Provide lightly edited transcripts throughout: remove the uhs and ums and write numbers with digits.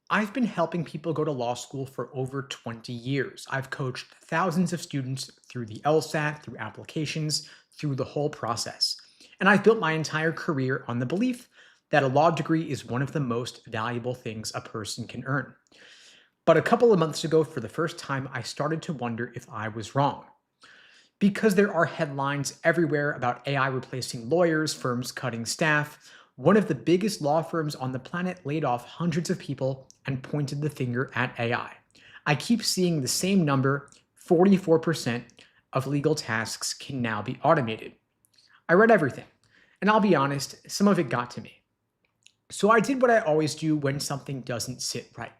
I've been helping people go to law school for over 20 years. I've coached thousands of students through the LSAT, through applications, through the whole process. And I've built my entire career on the belief that a law degree is one of the most valuable things a person can earn. But a couple of months ago, for the first time, I started to wonder if I was wrong. Because there are headlines everywhere about AI replacing lawyers, firms cutting staff, one of the biggest law firms on the planet laid off hundreds of people and pointed the finger at AI. I keep seeing the same number: 44% of legal tasks can now be automated. I read everything, and I'll be honest, some of it got to me. So I did what I always do when something doesn't sit right.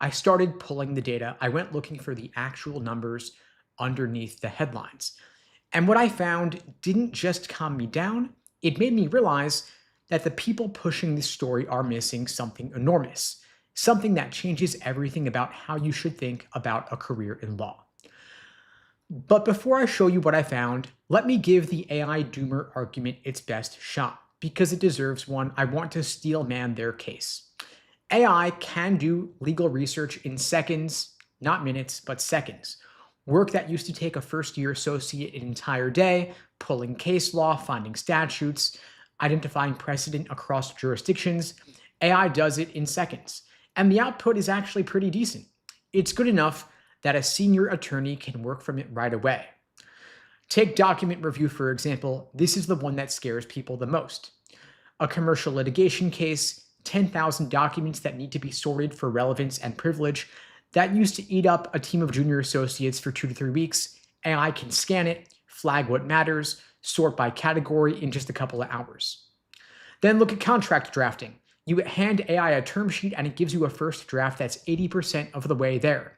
I started pulling the data. I went looking for the actual numbers underneath the headlines. And what I found didn't just calm me down, it made me realize that the people pushing this story are missing something enormous, something that changes everything about how you should think about a career in law. But before I show you what I found, let me give the AI doomer argument its best shot, because it deserves one. I want to steel man their case. AI can do legal research in seconds, not minutes, but seconds. Work that used to take a first year associate an entire day, pulling case law, finding statutes, identifying precedent across jurisdictions, AI does it in seconds. And the output is actually pretty decent. It's good enough that a senior attorney can work from it right away. Take document review, for example. This is the one that scares people the most. A commercial litigation case, 10,000 documents that need to be sorted for relevance and privilege. That used to eat up a team of junior associates for 2 to 3 weeks. AI can scan it, flag what matters, sort by category in just a couple of hours. Then look at contract drafting. You hand AI a term sheet and it gives you a first draft that's 80% of the way there.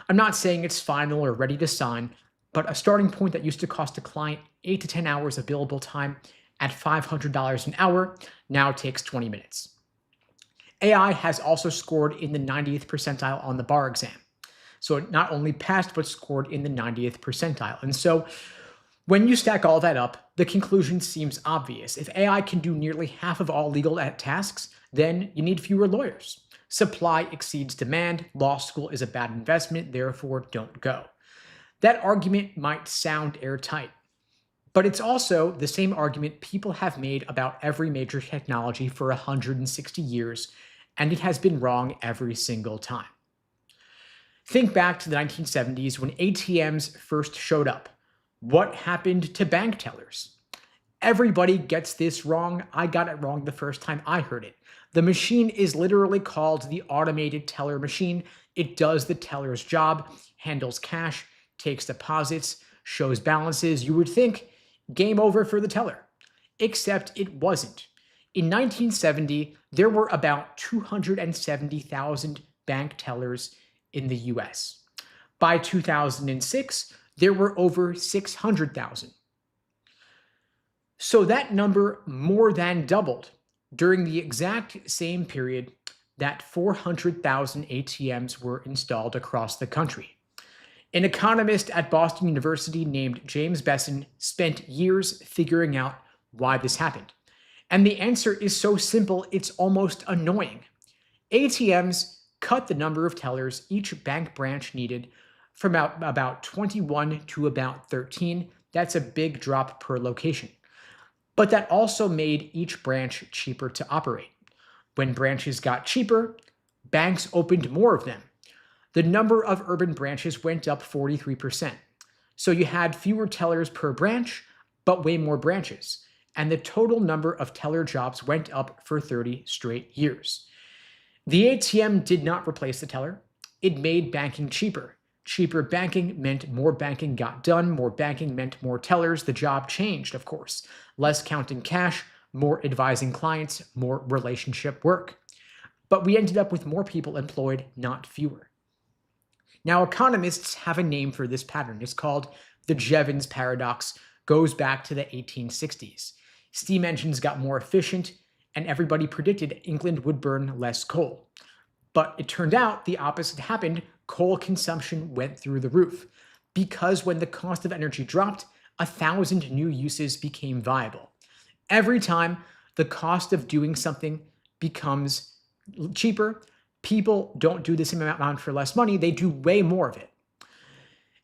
I'm not saying it's final or ready to sign, but a starting point that used to cost a client 8 to 10 hours of billable time at $500 an hour now takes 20 minutes. AI has also scored in the 90th percentile on the bar exam. So it not only passed, but scored in the 90th percentile. And so when you stack all that up, the conclusion seems obvious. If AI can do nearly half of all legal tasks, then you need fewer lawyers. Supply exceeds demand. Law school is a bad investment, therefore don't go. That argument might sound airtight, but it's also the same argument people have made about every major technology for 160 years, and it has been wrong every single time. Think back to the 1970s when ATMs first showed up. What happened to bank tellers? Everybody gets this wrong. I got it wrong the first time I heard it. The machine is literally called the automated teller machine. It does the teller's job, handles cash, takes deposits, shows balances. You would think game over for the teller, except it wasn't. In 1970, there were about 270,000 bank tellers in the US. By 2006, there were over 600,000. So that number more than doubled during the exact same period that 400,000 ATMs were installed across the country. An economist at Boston University named James Besson spent years figuring out why this happened. And the answer is so simple, it's almost annoying. ATMs cut the number of tellers each bank branch needed from about 21 to about 13. That's a big drop per location. But that also made each branch cheaper to operate. When branches got cheaper, banks opened more of them. The number of urban branches went up 43%. So you had fewer tellers per branch, but way more branches. And the total number of teller jobs went up for 30 straight years. The ATM did not replace the teller. It made banking cheaper. Cheaper banking meant more banking got done. More banking meant more tellers. The job changed, of course. Less counting cash, more advising clients, more relationship work. But we ended up with more people employed, not fewer. Now, economists have a name for this pattern. It's called the Jevons paradox. Goes back to the 1860s. Steam engines got more efficient, and everybody predicted England would burn less coal. But it turned out the opposite happened. Coal consumption went through the roof, because when the cost of energy dropped, 1,000 new uses became viable. Every time the cost of doing something becomes cheaper, People don't do the same amount for less money, they do way more of it.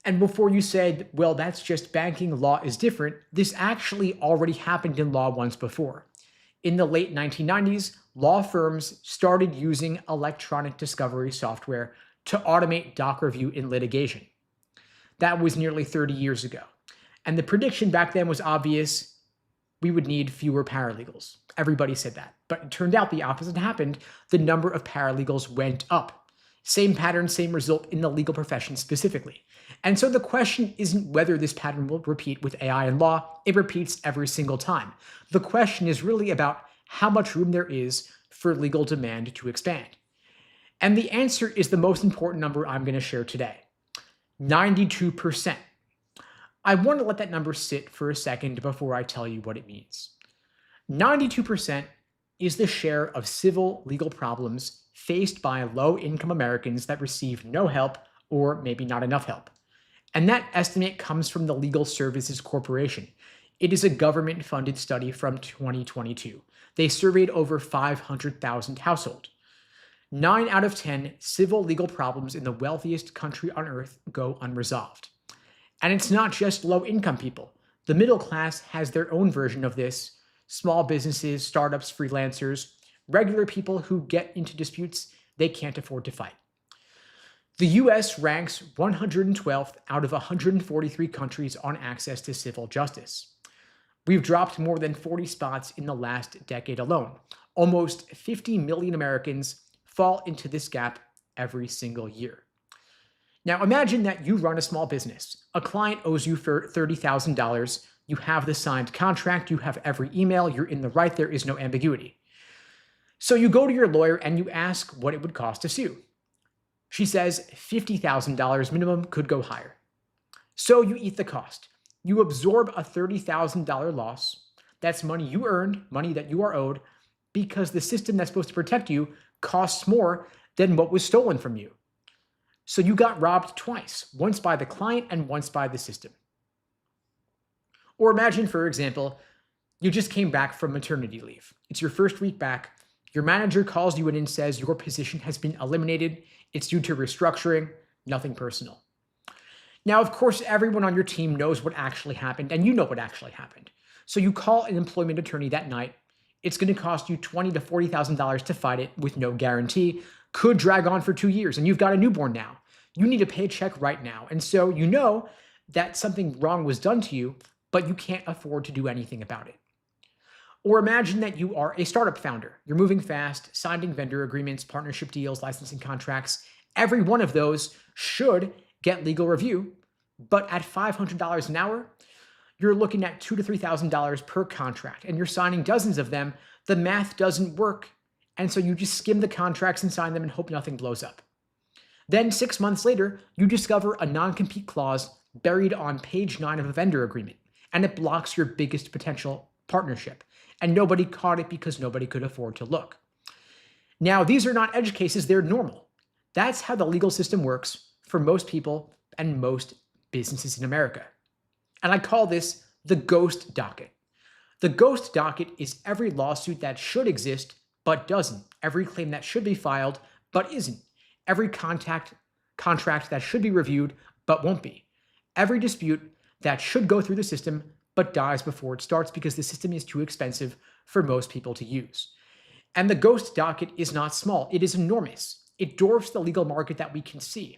And before you said, well, that's just banking, law is different, this actually already happened in law once before. In the late 1990s, law firms started using electronic discovery software to automate doc review in litigation. That was nearly 30 years ago. And the prediction back then was obvious: we would need fewer paralegals. Everybody said that. But it turned out the opposite happened. The number of paralegals went up. Same pattern, same result in the legal profession specifically. And so the question isn't whether this pattern will repeat with AI and law. It repeats every single time. The question is really about how much room there is for legal demand to expand. And the answer is the most important number I'm going to share today: 92%. I want to let that number sit for a second before I tell you what it means. 92% is the share of civil legal problems faced by low-income Americans that receive no help or maybe not enough help. And that estimate comes from the Legal Services Corporation. It is a government-funded study from 2022. They surveyed over 500,000 households. 9 out of 10 civil legal problems in the wealthiest country on earth go unresolved. And it's not just low-income people. The middle class has their own version of this: small businesses, startups, freelancers, regular people who get into disputes they can't afford to fight. The US ranks 112th out of 143 countries on access to civil justice. We've dropped more than 40 spots in the last decade alone. Almost 50 million Americans fall into this gap every single year. Now imagine that you run a small business. A client owes you for $30,000. You have the signed contract, you have every email, you're in the right, there is no ambiguity. So you go to your lawyer and you ask what it would cost to sue. She says $50,000 minimum, could go higher. So you eat the cost. You absorb a $30,000 loss. That's money you earned, money that you are owed, because the system that's supposed to protect you costs more than what was stolen from you. So you got robbed twice, once by the client and once by the system. Or imagine, for example, you just came back from maternity leave. It's your first week back. Your manager calls you in and says your position has been eliminated. It's due to restructuring, nothing personal. Now, of course, everyone on your team knows what actually happened, and you know what actually happened. So you call an employment attorney that night. It's going to cost you $20,000 to $40,000 to fight it with no guarantee. Could drag on for 2 years, and you've got a newborn now. You need a paycheck right now. And so you know that something wrong was done to you, but you can't afford to do anything about it. Or imagine that you are a startup founder. You're moving fast, signing vendor agreements, partnership deals, licensing contracts. Every one of those should get legal review, but at $500 an hour, you're looking at $2,000 to $3,000 per contract, and you're signing dozens of them. The math doesn't work, and so you just skim the contracts and sign them and hope nothing blows up. Then 6 months later, you discover a non-compete clause buried on page 9 of a vendor agreement, and it blocks your biggest potential partnership. And nobody caught it because nobody could afford to look. Now, these are not edge cases, they're normal. That's how the legal system works for most people and most businesses in America. And I call this the ghost docket. The ghost docket is every lawsuit that should exist but doesn't, every claim that should be filed but isn't, every contract that should be reviewed but won't be, every dispute that should go through the system but dies before it starts because the system is too expensive for most people to use. And the ghost docket is not small, it is enormous. It dwarfs the legal market that we can see.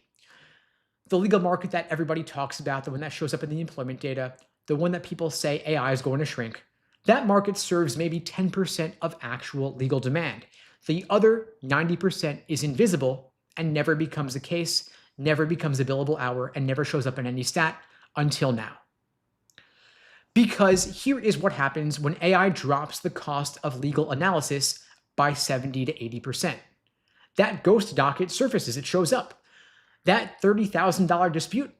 The legal market that everybody talks about, the one that shows up in the employment data, the one that people say AI is going to shrink, that market serves maybe 10% of actual legal demand. The other 90% is invisible and never becomes a case, never becomes a billable hour, and never shows up in any stat until now. Because here is what happens when AI drops the cost of legal analysis by 70 to 80%. That ghost docket surfaces, it shows up. That $30,000 dispute,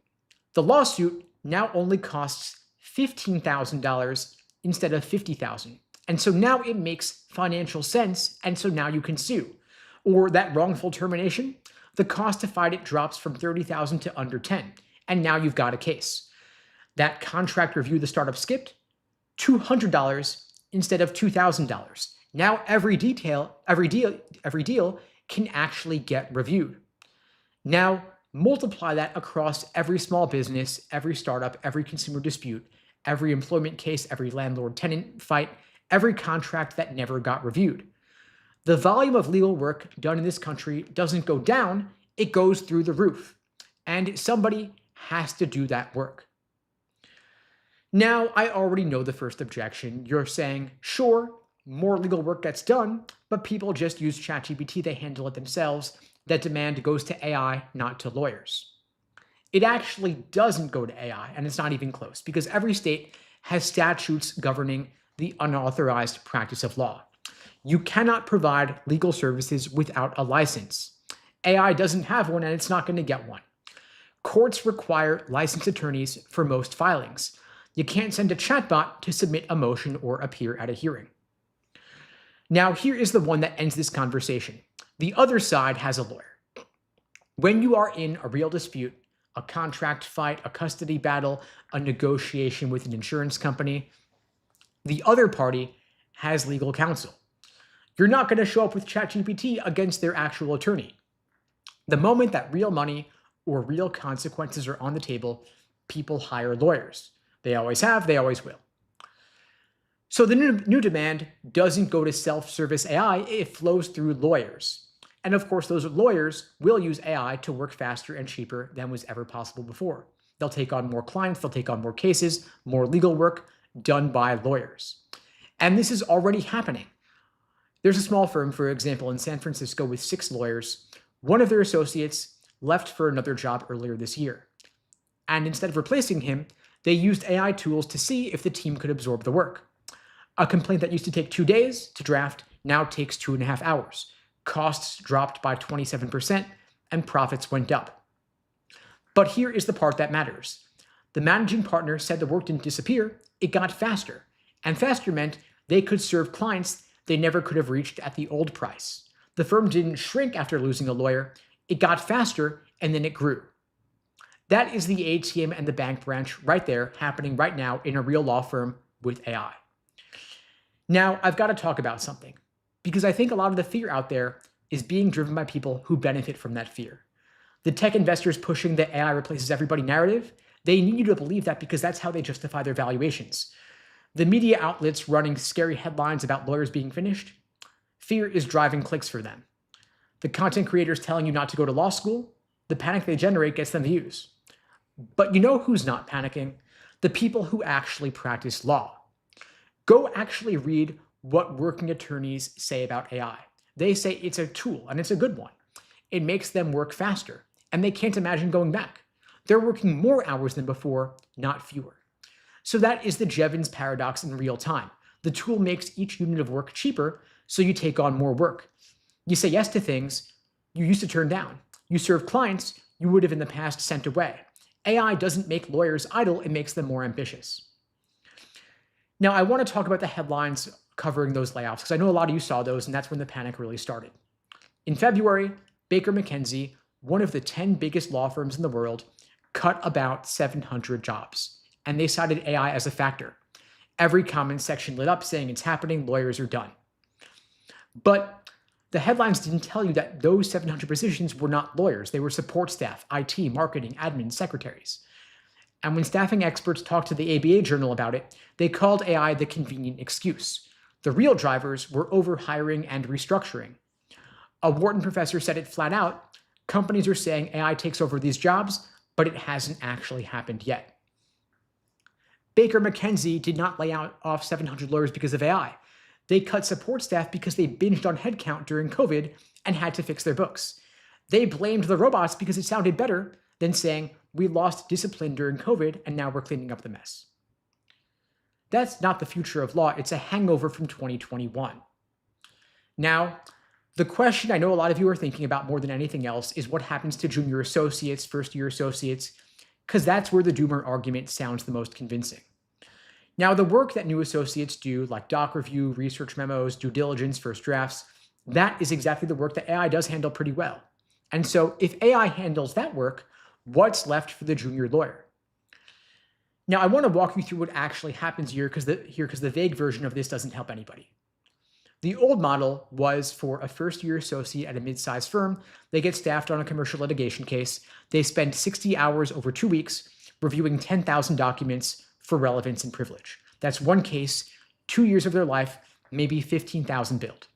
the lawsuit now only costs $15,000 instead of $50,000. And so now it makes financial sense, and so now you can sue. Or that wrongful termination, the cost to fight it drops from $30,000 to under $10,000, and now you've got a case. That contract review the startup skipped, $200 instead of $2,000. Now every deal can actually get reviewed. Now, multiply that across every small business, every startup, every consumer dispute, every employment case, every landlord-tenant fight, every contract that never got reviewed. The volume of legal work done in this country doesn't go down, it goes through the roof. And somebody has to do that work. Now, I already know the first objection. You're saying, sure, more legal work gets done, but people just use ChatGPT, they handle it themselves. That demand goes to AI, not to lawyers. It actually doesn't go to AI, and it's not even close, because every state has statutes governing the unauthorized practice of law. You cannot provide legal services without a license. AI doesn't have one, and it's not going to get one. Courts require licensed attorneys for most filings. You can't send a chatbot to submit a motion or appear at a hearing. Now, here is the one that ends this conversation. The other side has a lawyer. When you are in a real dispute, a contract fight, a custody battle, a negotiation with an insurance company, the other party has legal counsel. You're not going to show up with ChatGPT against their actual attorney. The moment that real money or real consequences are on the table, people hire lawyers. They always have, they always will. So the new demand doesn't go to self-service AI, it flows through lawyers. And of course, those lawyers will use AI to work faster and cheaper than was ever possible before. They'll take on more clients, they'll take on more cases, more legal work done by lawyers. And this is already happening. There's a small firm, for example, in San Francisco with 6 lawyers. One of their associates left for another job earlier this year. And instead of replacing him, they used AI tools to see if the team could absorb the work. A complaint that used to take 2 days to draft now takes 2.5 hours. Costs dropped by 27%, and profits went up. But here is the part that matters. The managing partner said the work didn't disappear, it got faster. And faster meant they could serve clients they never could have reached at the old price. The firm didn't shrink after losing a lawyer, it got faster, and then it grew. That is the ATM and the bank branch right there, happening right now in a real law firm with AI. Now, I've got to talk about something, because I think a lot of the fear out there is being driven by people who benefit from that fear. The tech investors pushing the AI replaces everybody narrative, they need you to believe that because that's how they justify their valuations. The media outlets running scary headlines about lawyers being finished, fear is driving clicks for them. The content creators telling you not to go to law school, the panic they generate gets them views. But you know who's not panicking? The people who actually practice law. Go actually read what working attorneys say about AI. They say it's a tool, and it's a good one. It makes them work faster, and they can't imagine going back. They're working more hours than before, not fewer. So that is the Jevons paradox in real time. The tool makes each unit of work cheaper, so you take on more work. You say yes to things you used to turn down. You serve clients you would have in the past sent away. AI doesn't make lawyers idle, it makes them more ambitious. Now, I want to talk about the headlines covering those layoffs, because I know a lot of you saw those, and that's when the panic really started. In February, Baker McKenzie, one of the 10 biggest law firms in the world, cut about 700 jobs, and they cited AI as a factor. Every comment section lit up saying it's happening, lawyers are done. But the headlines didn't tell you that those 700 positions were not lawyers. They were support staff, IT, marketing, admin, secretaries. And when staffing experts talked to the ABA Journal about it, they called AI the convenient excuse. The real drivers were overhiring and restructuring. A Wharton professor said it flat out, companies are saying AI takes over these jobs, but it hasn't actually happened yet. Baker McKenzie did not lay off 700 lawyers because of AI. They cut support staff because they binged on headcount during COVID and had to fix their books. They blamed the robots because it sounded better than saying, we lost discipline during COVID and now we're cleaning up the mess. That's not the future of law, it's a hangover from 2021. Now, the question I know a lot of you are thinking about more than anything else is what happens to junior associates, first-year associates, because that's where the doomer argument sounds the most convincing. Now, the work that new associates do, like doc review, research memos, due diligence, first drafts, that is exactly the work that AI does handle pretty well. And so if AI handles that work, what's left for the junior lawyer? Now, I want to walk you through what actually happens here because the vague version of this doesn't help anybody. The old model was for a first-year associate at a mid-sized firm. They get staffed on a commercial litigation case. They spend 60 hours over 2 weeks reviewing 10,000 documents for relevance and privilege. That's one case, 2 years of their life, maybe 15,000 billed.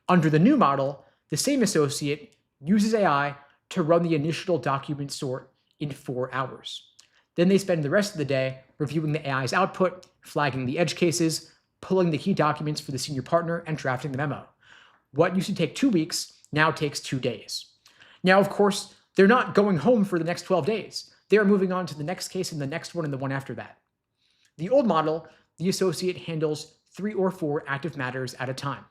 Under the new model, the same associate uses AI to run the initial document sort in 4 hours. Then they spend the rest of the day reviewing the AI's output, flagging the edge cases, pulling the key documents for the senior partner, and drafting the memo. What used to take 2 weeks now takes 2 days. Now, of course, they're not going home for the next 12 days. They are moving on to the next case and the next one and the one after that. The old model, the associate handles 3 or 4 active matters at a time.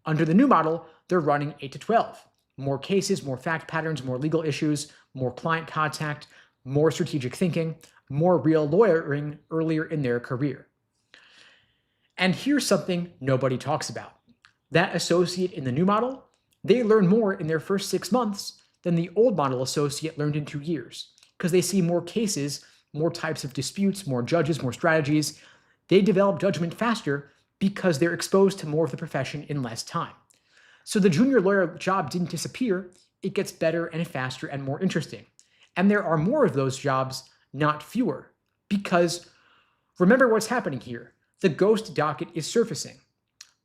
Under the new model, they're running 8 to 12. More cases, more fact patterns, more legal issues, more client contact, more strategic thinking, more real lawyering earlier in their career. And here's something nobody talks about. That associate in the new model, they learn more in their first 6 months than the old model associate learned in 2 years, because they see more cases, more types of disputes, more judges, more strategies. They develop judgment faster because they're exposed to more of the profession in less time. So the junior lawyer job didn't disappear. It gets better and faster and more interesting. And there are more of those jobs, not fewer, because remember what's happening here. The ghost docket is surfacing.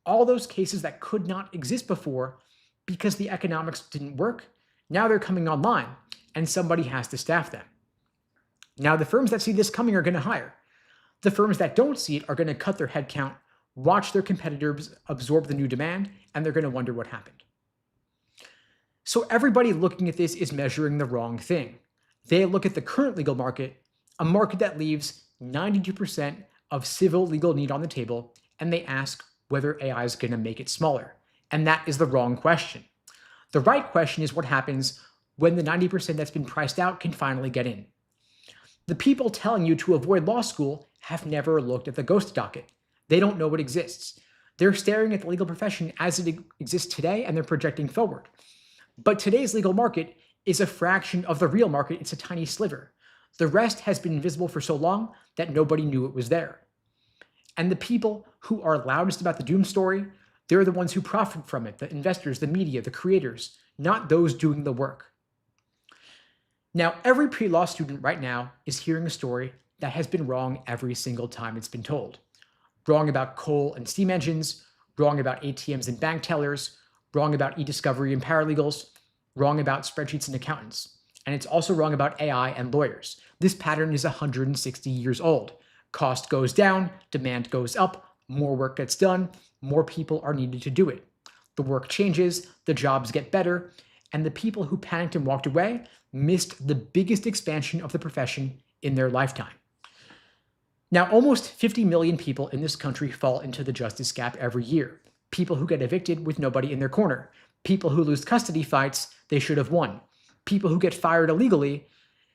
All those cases that could not exist before because the economics didn't work, now they're coming online and somebody has to staff them. Now the firms that see this coming are going to hire. The firms that don't see it are going to cut their headcount, watch their competitors absorb the new demand, and they're going to wonder what happened. So everybody looking at this is measuring the wrong thing. They look at the current legal market, a market that leaves 92% of civil legal need on the table, and they ask whether AI is going to make it smaller. And that is the wrong question. The right question is what happens when the 90% that's been priced out can finally get in. The people telling you to avoid law school have never looked at the ghost docket. They don't know it exists. They're staring at the legal profession as it exists today, and they're projecting forward. But today's legal market is a fraction of the real market. It's a tiny sliver. The rest has been invisible for so long that nobody knew it was there. And the people who are loudest about the doom story, they're the ones who profit from it, the investors, the media, the creators, not those doing the work. Now, every pre-law student right now is hearing a story that has been wrong every single time it's been told. Wrong about coal and steam engines, wrong about ATMs and bank tellers, wrong about e-discovery and paralegals, wrong about spreadsheets and accountants. And it's also wrong about AI and lawyers. This pattern is 160 years old. Cost goes down, demand goes up, more work gets done, more people are needed to do it. The work changes, the jobs get better, and the people who panicked and walked away missed the biggest expansion of the profession in their lifetime. Now, almost 50 million people in this country fall into the justice gap every year. People who get evicted with nobody in their corner. People who lose custody fights they should have won. People who get fired illegally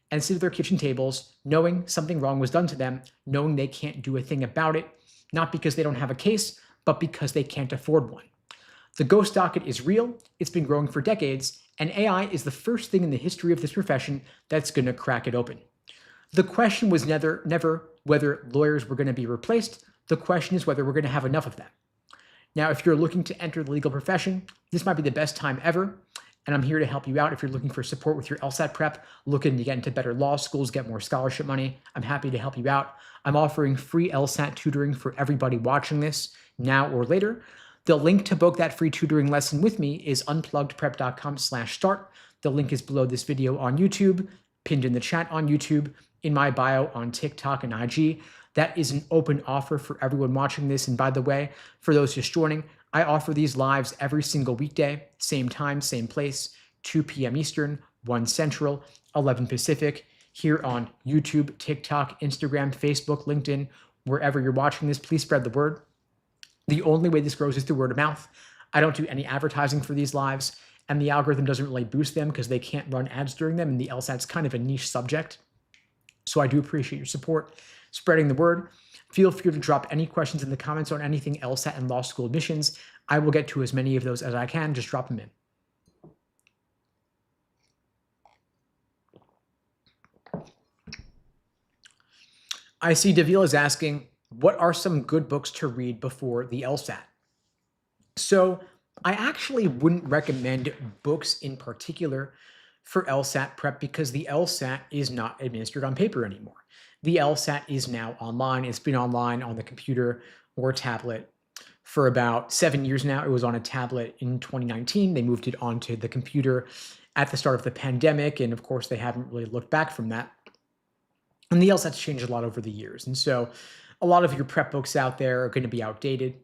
and sit at their kitchen tables knowing something wrong was done to them, knowing they can't do a thing about it, not because they don't have a case, but because they can't afford one. The ghost docket is real, it's been growing for decades, and AI is the first thing in the history of this profession that's going to crack it open. The question was never whether lawyers were going to be replaced. The question is whether we're going to have enough of them. Now, if you're looking to enter the legal profession, this might be the best time ever, and I'm here to help you out. If you're looking for support with your LSAT prep, looking to get into better law schools, get more scholarship money, I'm happy to help you out. I'm offering free LSAT tutoring for everybody watching this now or later. The link to book that free tutoring lesson with me is unpluggedprep.com/start. The link is below this video on YouTube, pinned in the chat on YouTube, in my bio on TikTok and IG. That is an open offer for everyone watching this. And by the way, for those just joining, I offer these lives every single weekday, same time, same place, 2 p.m. Eastern, 1 Central, 11 Pacific, here on YouTube, TikTok, Instagram, Facebook, LinkedIn, wherever you're watching this. Please spread the word. The only way this grows is through word of mouth. I don't do any advertising for these lives, and the algorithm doesn't really boost them because they can't run ads during them, and the LSAT's kind of a niche subject. So I do appreciate your support, spreading the word. Feel free to drop any questions in the comments on anything LSAT and law school admissions. I will get to as many of those as I can. Just drop them in. I see Deville is asking, what are some good books to read before the LSAT? So I actually wouldn't recommend books in particular for LSAT prep because the LSAT is not administered on paper anymore. The LSAT is now online. It's been online on the computer or tablet for about 7 years now. It was on a tablet in 2019. They moved it onto the computer at the start of the pandemic. And of course, they haven't really looked back from that. And the LSAT's changed a lot over the years. And so a lot of your prep books out there are going to be outdated.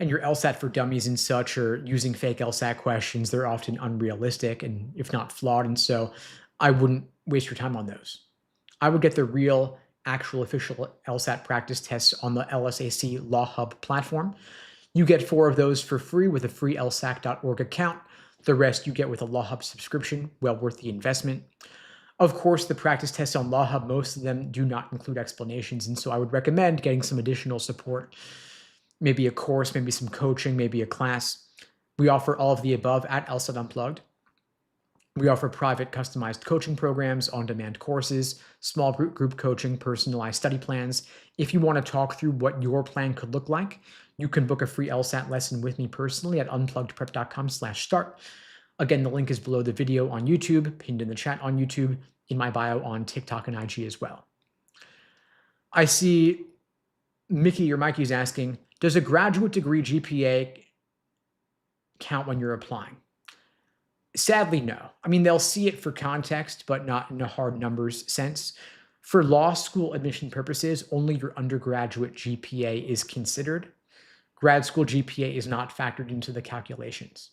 And your LSAT for dummies and such are using fake LSAT questions. They're often unrealistic and if not flawed. And so I wouldn't waste your time on those. I would get the real, actual official LSAT practice tests on the LSAC LawHub platform. You get 4 of those for free with a free lsac.org account. The rest you get with a LawHub subscription, well worth the investment. Of course, the practice tests on LawHub, most of them do not include explanations. And so I would recommend getting some additional support, maybe a course, maybe some coaching, maybe a class. We offer all of the above at LSAT Unplugged. We offer private customized coaching programs, on-demand courses, small group coaching, personalized study plans. If you want to talk through what your plan could look like, you can book a free LSAT lesson with me personally at unpluggedprep.com/start. Again, the link is below the video on YouTube, pinned in the chat on YouTube, in my bio on TikTok and IG as well. I see Mickey or Mikey's asking, does a graduate degree GPA count when you're applying? Sadly, no. I mean, they'll see it for context, but not in a hard numbers sense. For law school admission purposes, only your undergraduate GPA is considered. Grad school GPA is not factored into the calculations,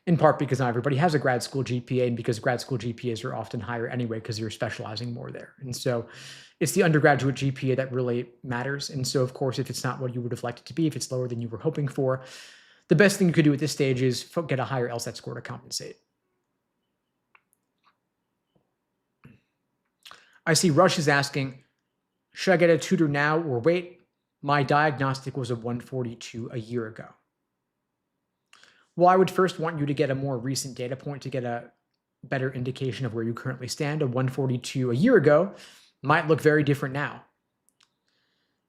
in part because not everybody has a grad school GPA and because grad school GPAs are often higher anyway because you're specializing more there. And so it's the undergraduate GPA that really matters. And so, of course, if it's not what you would have liked it to be, if it's lower than you were hoping for, the best thing you could do at this stage is get a higher LSAT score to compensate. I see Rush is asking, should I get a tutor now or wait? My diagnostic was a 142 a year ago. Well, I would first want you to get a more recent data point to get a better indication of where you currently stand. A 142 a year ago might look very different now.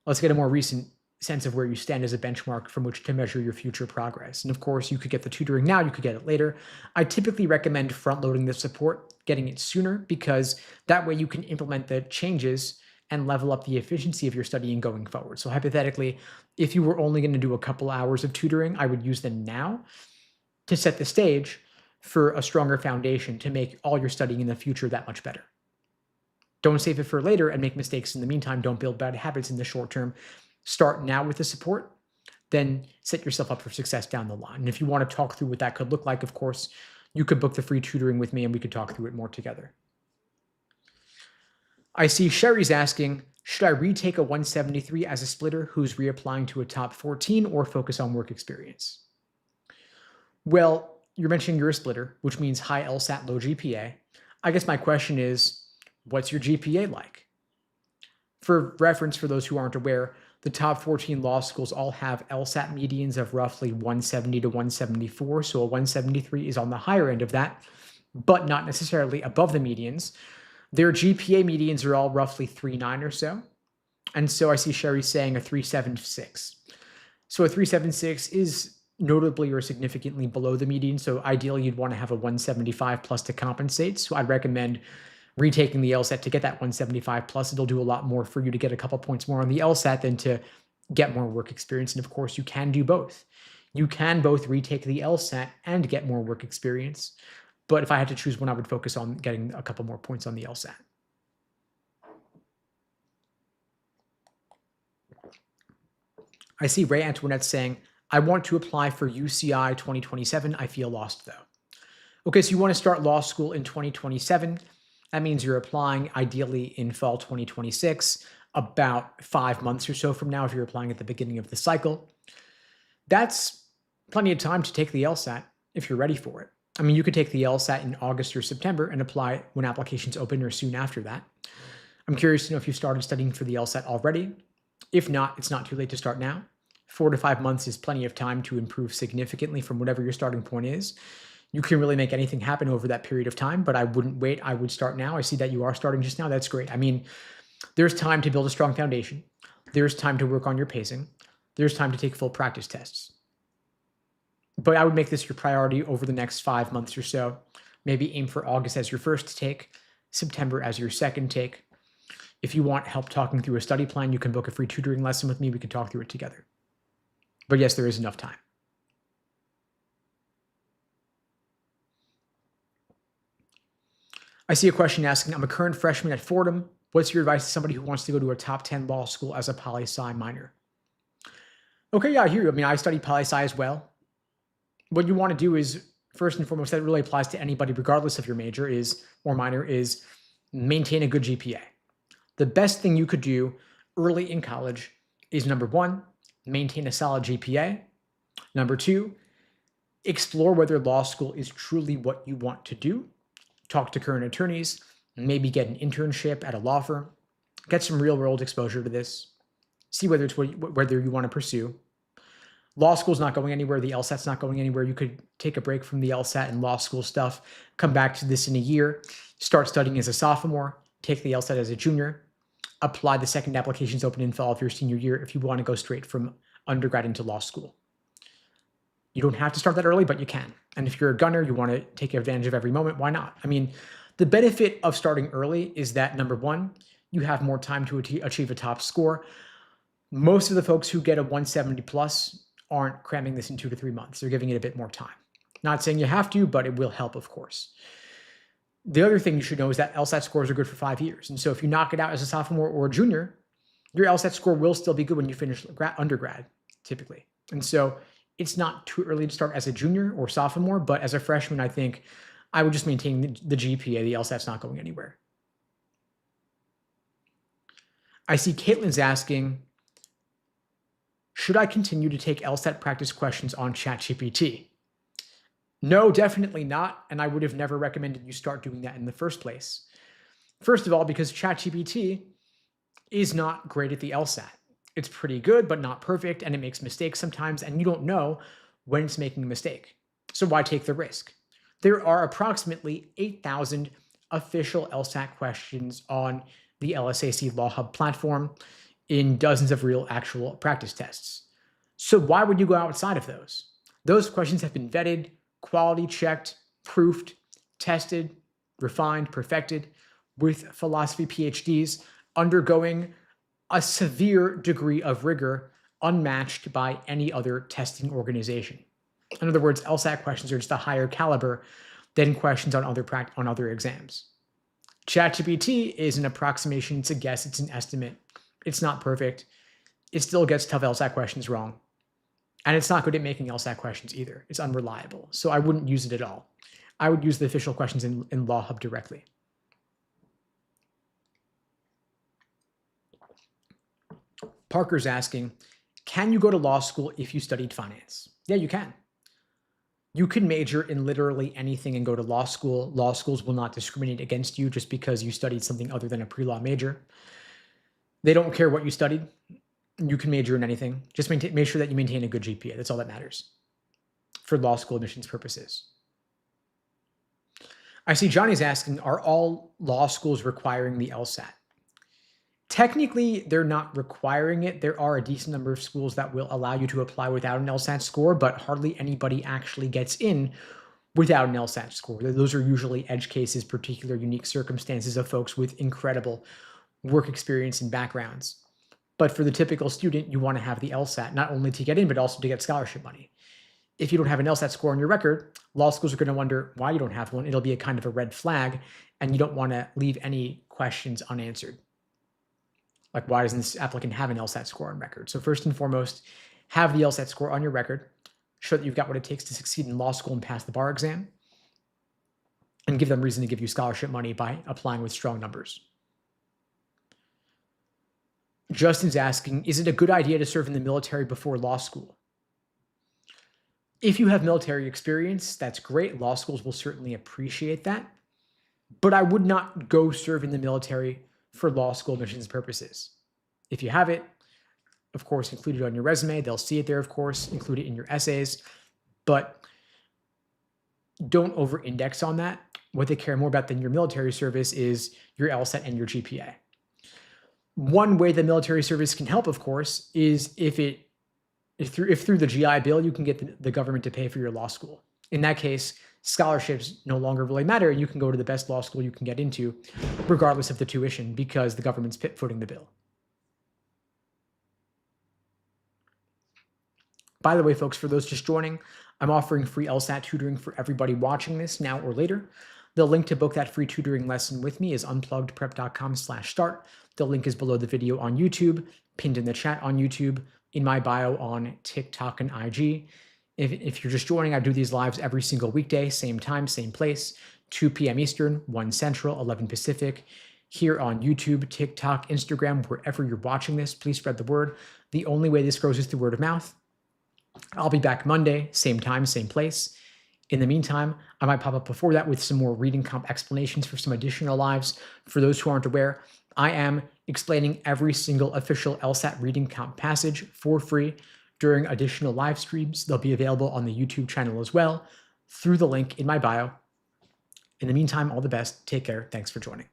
Let's get a more recent sense of where you stand as a benchmark from which to measure your future progress. And of course, you could get the tutoring now, you could get it later. I typically recommend front-loading the support, getting it sooner, because that way you can implement the changes and level up the efficiency of your studying going forward. So hypothetically, if you were only going to do a couple hours of tutoring, I would use them now to set the stage for a stronger foundation to make all your studying in the future that much better. Don't save it for later and make mistakes in the meantime. Don't build bad habits in the short term. Start now with the support, then set yourself up for success down the line. And if you want to talk through what that could look like, of course, you could book the free tutoring with me and we could talk through it more together. I see Sherry's asking, should I retake a 173 as a splitter who's reapplying to a top 14 or focus on work experience? Well, you're mentioning you're a splitter, which means high LSAT, low GPA. I guess my question is, what's your GPA like? For reference, for those who aren't aware, the top 14 law schools all have LSAT medians of roughly 170 to 174. So a 173 is on the higher end of that, but not necessarily above the medians. Their GPA medians are all roughly 3.9 or so. And so I see Sherry saying a 3.76. So a 3.76 is notably or significantly below the median. So ideally, you'd want to have a 175 plus to compensate. So I'd recommend retaking the LSAT to get that 175 plus. It'll do a lot more for you to get a couple points more on the LSAT than to get more work experience. And of course, you can do both. You can both retake the LSAT and get more work experience. But if I had to choose one, I would focus on getting a couple more points on the LSAT. I see Ray Antoinette saying, I want to apply for UCI 2027. I feel lost though. Okay, so you want to start law school in 2027. That means you're applying ideally in fall 2026, about 5 months or so from now if you're applying at the beginning of the cycle. That's plenty of time to take the LSAT if you're ready for it. I mean, you could take the LSAT in August or September and apply when applications open or soon after that. I'm curious to know if you started studying for the LSAT already. If not, it's not too late to start now. 4 to 5 months is plenty of time to improve significantly from whatever your starting point is. You can really make anything happen over that period of time, but I wouldn't wait. I would start now. I see that you are starting just now. That's great. I mean, there's time to build a strong foundation. There's time to work on your pacing. There's time to take full practice tests. But I would make this your priority over the next 5 months or so. Maybe aim for August as your first take, September as your second take. If you want help talking through a study plan, you can book a free tutoring lesson with me. We can talk through it together. But yes, there is enough time. I see a question asking, I'm a current freshman at Fordham. What's your advice to somebody who wants to go to a top 10 law school as a poli-sci minor? Okay, yeah, I hear you. I mean, I studied poli-sci as well. What you want to do is, first and foremost, that really applies to anybody, regardless of your major is or minor, is maintain a good GPA. The best thing you could do early in college is, number one, maintain a solid GPA. Number two, explore whether law school is truly what you want to do. Talk to current attorneys, maybe get an internship at a law firm, get some real world exposure to this, see whether it's whether you want to pursue. Law school's not going anywhere. The LSAT's not going anywhere. You could take a break from the LSAT and law school stuff, come back to this in a year, start studying as a sophomore, take the LSAT as a junior, apply the second applications open in fall of your senior year if you want to go straight from undergrad into law school. You don't have to start that early, but you can. And if you're a gunner, you want to take advantage of every moment, why not? I mean, the benefit of starting early is that, number one, you have more time to achieve a top score. Most of the folks who get a 170 plus aren't cramming this in 2 to 3 months. They're giving it a bit more time. Not saying you have to, but it will help, of course. The other thing you should know is that LSAT scores are good for 5 years. And so if you knock it out as a sophomore or a junior, your LSAT score will still be good when you finish undergrad, typically. And so it's not too early to start as a junior or sophomore, but as a freshman, I think I would just maintain the GPA. The LSAT's not going anywhere. I see Caitlin's asking, should I continue to take LSAT practice questions on ChatGPT? No, definitely not. And I would have never recommended you start doing that in the first place. First of all, because ChatGPT is not great at the LSAT. It's pretty good, but not perfect, and it makes mistakes sometimes, and you don't know when it's making a mistake. So why take the risk? There are approximately 8,000 official LSAT questions on the LSAC LawHub platform in dozens of real actual practice tests. So why would you go outside of those? Those questions have been vetted, quality checked, proofed, tested, refined, perfected with philosophy PhDs undergoing a severe degree of rigor unmatched by any other testing organization. In other words, LSAT questions are just a higher caliber than questions on other exams. ChatGPT is an approximation, it's a guess, it's an estimate. It's not perfect. It still gets tough LSAT questions wrong. And it's not good at making LSAT questions either. It's unreliable. So I wouldn't use it at all. I would use the official questions in LawHub directly. Parker's asking, can you go to law school if you studied finance? Yeah, you can. You can major in literally anything and go to law school. Law schools will not discriminate against you just because you studied something other than a pre-law major. They don't care what you studied. You can major in anything. Just make sure that you maintain a good GPA. That's all that matters for law school admissions purposes. I see Johnny's asking, are all law schools requiring the LSAT? Technically, they're not requiring it. There are a decent number of schools that will allow you to apply without an LSAT score, but hardly anybody actually gets in without an LSAT score. Those are usually edge cases, particular unique circumstances of folks with incredible work experience and backgrounds. But for the typical student, you want to have the LSAT, not only to get in, but also to get scholarship money. If you don't have an LSAT score on your record, law schools are going to wonder why you don't have one. It'll be a kind of a red flag, and you don't want to leave any questions unanswered. Like, why doesn't this applicant have an LSAT score on record? So first and foremost, have the LSAT score on your record, show that you've got what it takes to succeed in law school and pass the bar exam, and give them reason to give you scholarship money by applying with strong numbers. Justin's asking, is it a good idea to serve in the military before law school? If you have military experience, that's great. Law schools will certainly appreciate that. But I would not go serve in the military for law school admissions purposes. If you have it, of course, include it on your resume. They'll see it there, of course, include it in your essays. But don't over-index on that. What they care more about than your military service is your LSAT and your GPA. One way the military service can help, of course, is if it if through the GI Bill, you can get the government to pay for your law school. In that case, scholarships no longer really matter. You can go to the best law school you can get into, regardless of the tuition, because the government's footing the bill. By the way, folks, for those just joining, I'm offering free LSAT tutoring for everybody watching this now or later. The link to book that free tutoring lesson with me is unpluggedprep.com/start. The link is below the video on YouTube, pinned in the chat on YouTube, in my bio on TikTok and IG. If you're just joining, I do these lives every single weekday, same time, same place, 2 p.m. Eastern, 1 Central, 11 Pacific, here on YouTube, TikTok, Instagram, wherever you're watching this. Please spread the word. The only way this grows is through word of mouth. I'll be back Monday, same time, same place. In the meantime, I might pop up before that with some more reading comp explanations for some additional lives. For those who aren't aware, I am explaining every single official LSAT reading comp passage for free during additional live streams. They'll be available on the YouTube channel as well through the link in my bio. In the meantime, all the best. Take care. Thanks for joining.